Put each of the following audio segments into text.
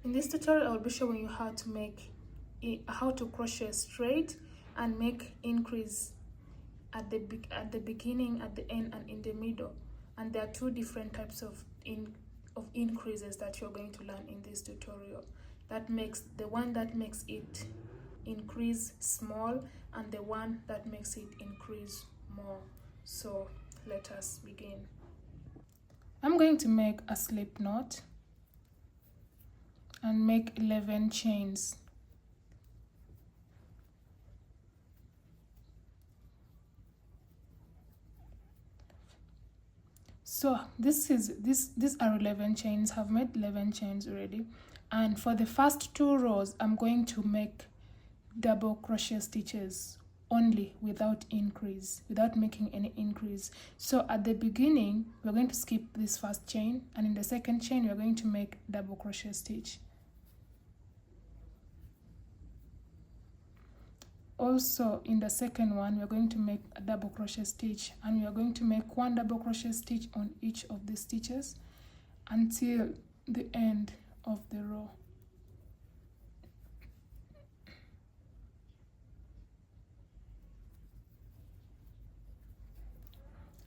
In this tutorial, I will be showing you how to crochet straight and make increase at the beginning, at the end, and in the middle. And there are two different types of increases that you're going to learn in this tutorial. The one that makes it increase small, and the one that makes it increase more. So let us begin. I'm going to make a slip knot and make 11 chains. So these are 11 chains. I've made 11 chains already, and for the first 2 rows I'm going to make double crochet stitches only, without making any increase. So at the beginning we're going to skip this first chain, and in the second chain we're going to make double crochet stitch. Also in the second one we're going to make a double crochet stitch, and we are going to make 1 double crochet stitch on each of the stitches until the end of the row.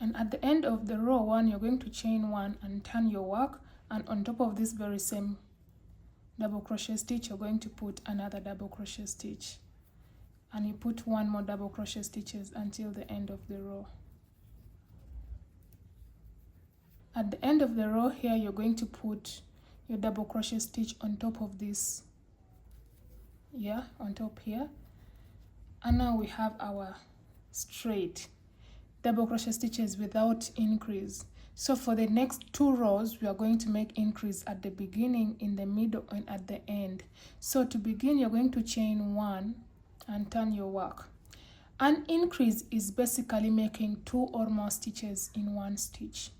And at the end of the row 1 you're going to chain 1 and turn your work, and on top of this very same double crochet stitch you're going to put another double crochet stitch, and you put 1 more double crochet stitches until the end of the row. At the end of the row here you're going to put your double crochet stitch on top of this, on top here, and now we have our straight double crochet stitches without increase. So for the next 2 rows we are going to make increase at the beginning, in the middle, and at the end. So to begin you're going to chain 1 and turn your work. An increase is basically making 2 or more stitches in one stitch.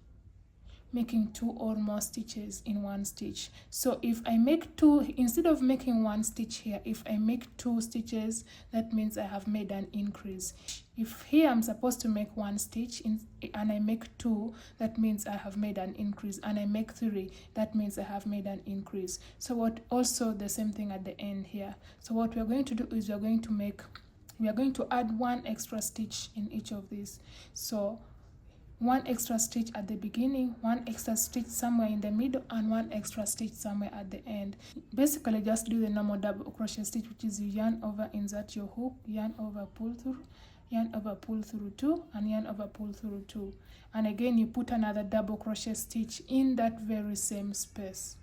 So if I make 2, instead of making 1 stitch here, if I make 2 stitches, that means I have made an increase. If here I'm supposed to make 1 stitch and I make 2, that means I have made an increase, and I make 3, that means I have made an increase. So also the same thing at the end here. So what we are going to do is we are going to add 1 extra stitch in each of these. So 1 extra stitch at the beginning, 1 extra stitch somewhere in the middle, and 1 extra stitch somewhere at the end. Basically just do the normal double crochet stitch, which is you yarn over, insert your hook, yarn over, pull through, yarn over, pull through 2, and yarn over, pull through 2. And again you put another double crochet stitch in that very same space.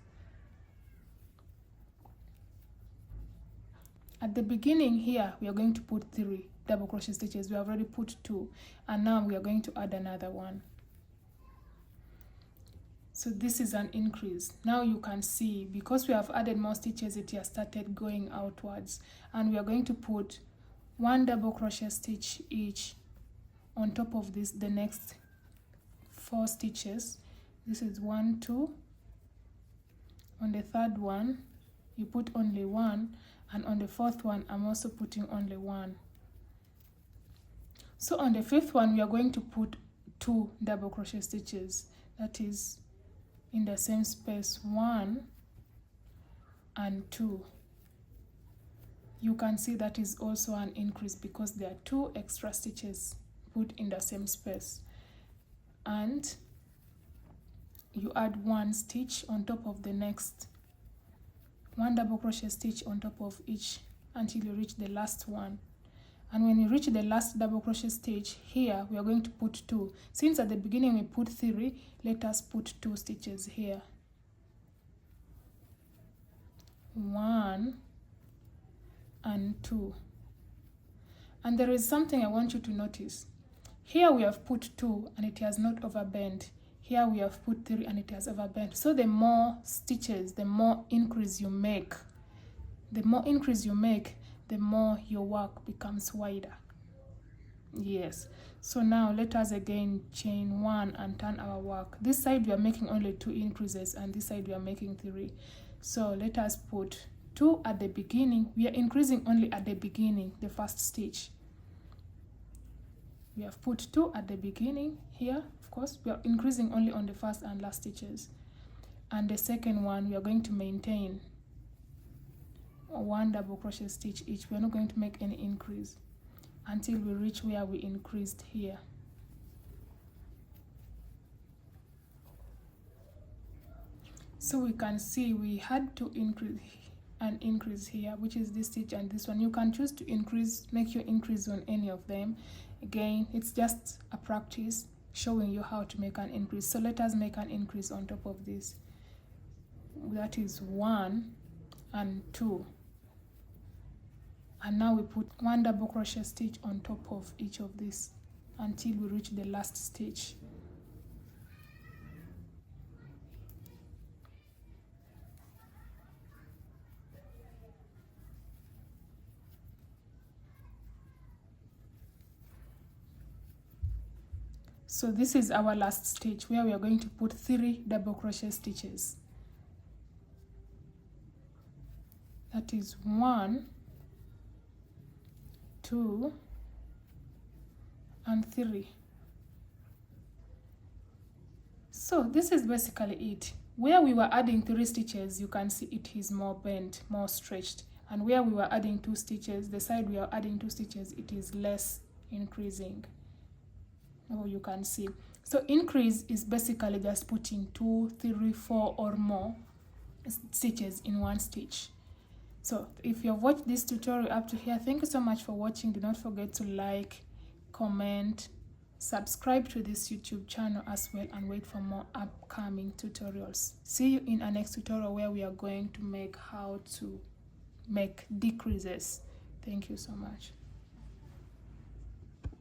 At the beginning here we are going to put 3 double crochet stitches. We have already put 2, and now we are going to add another 1. So this is an increase. Now you can see, because we have added more stitches, it has started going outwards, and we are going to put 1 double crochet stitch each on top of this, the next 4 stitches. This is 1, 2. On the third one you put only 1, and on the fourth one I'm also putting only 1. So on the fifth one we are going to put 2 double crochet stitches, that is in the same space, 1 and 2. You can see that is also an increase because there are 2 extra stitches put in the same space, and you add 1 stitch on top of the next, 1 double crochet stitch on top of each until you reach the last one. And when you reach the last double crochet stitch here, we are going to put 2. Since at the beginning we put 3, let us put 2 stitches here. 1 and 2. And there is something I want you to notice. Here we have put 2 and it has not overbent. Here we have put 3 and it has overbent. So the more stitches, the more increase you make. The more increase you make, the more your work becomes wider. Yes. So now let us again chain 1 and turn our work. This side we are making only 2 increases, and this side we are making 3. So let us put 2 at the beginning. We are increasing only at the beginning, the first stitch. We have put 2 at the beginning here. Of course we are increasing only on the first and last stitches, and the second one we are going to maintain 1 double crochet stitch each. We're not going to make any increase until we reach where we increased here. So we can see we had to increase here, which is this stitch and this one. You can choose to increase, make your increase on any of them. Again, it's just a practice showing you how to make an increase. So let us make an increase on top of this. That is 1 and 2. And now we put 1 double crochet stitch on top of each of these until we reach the last stitch. So this is our last stitch where we are going to put 3 double crochet stitches. That is 1, 2, and 3. So this is basically it. Where we were adding 3 stitches, you can see it is more bent, more stretched. And where we were adding 2 stitches, the side we are adding 2 stitches, it is less increasing. Oh, you can see. So increase is basically just putting 2, 3, 4 or more stitches in one stitch. So if you have watched this tutorial up to here, thank you so much for watching. Do not forget to like, comment, subscribe to this YouTube channel as well, and wait for more upcoming tutorials. See you in our next tutorial where we are going to make how to make decreases. Thank you so much.